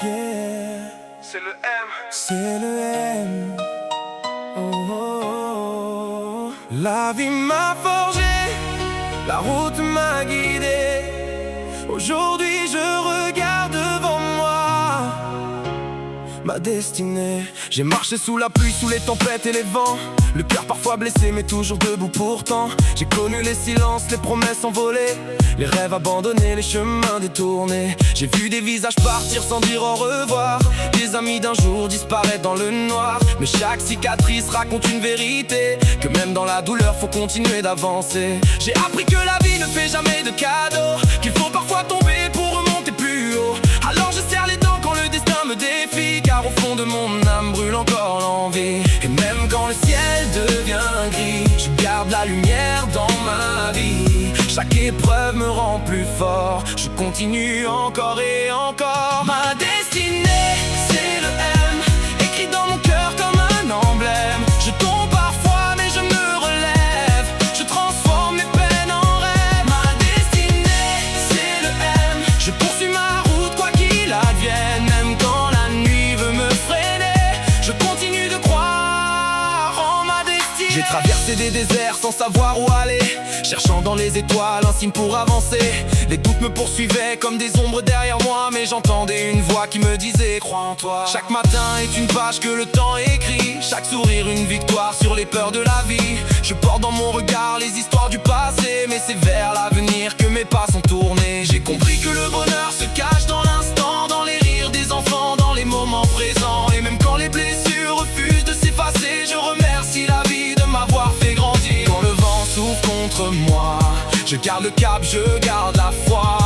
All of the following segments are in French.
Yeah. C'est le M. C'est le M. Oh, oh, oh. La vie m'a forgé, la route m'a guidé. Aujourd'hui je regarde devant moi ma destinée. J'ai marché sous la pluie, sous les tempêtes et les vents. Le cœur parfois blessé mais toujours debout pourtant. J'ai connu les silences, les promesses envolées, les rêves abandonnés, les chemins détournés. J'ai vu des visages partir sans dire au revoir, des amis d'un jour disparaître dans le noir. Mais chaque cicatrice raconte une vérité, que même dans la douleur faut continuer d'avancer. J'ai appris que la vie ne fait jamais de cadeaux, qu'il faut parfois tomber pour remonter plus haut. Alors je serre les dents quand le destin me défie, car au fond de mon âme brûle encore l'envie. Et même quand le ciel devient gris, je garde la lumière dans ma vie. Chaque épreuve me rend plus fort, je continue encore et encore. Ma destinée, c'est le M, écrit dans mon cœur comme un emblème. Je tombe parfois mais je me relève, je transforme mes peines en rêves. Ma destinée, c'est le M, je poursuis ma route quoi qu'il advienne. Même quand la nuit veut me freiner, je continue de croire en ma destinée. J'ai traversé des déserts sans savoir où aller, cherchant dans les étoiles un signe pour avancer. Les doutes me poursuivaient comme des ombres derrière moi, mais j'entendais une voix qui me disait crois en toi. Chaque matin est une page que le temps écrit, chaque sourire une victoire sur les peurs de la vie. Je porte dans mon regard les histoires du passé, mais c'est vers l'avenir que mes pas sont tournés. J'ai compris que le bonheur se cache dans l'instant, dans les rires des enfants, dans les moments présents. Et même quand les blessures refusent de s'effacer, je remercie la vie de m'avoir fait grandir. Quand le vent souffle contre moi, je garde le cap, je garde la foi.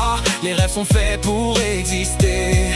Les rêves sont faits pour exister.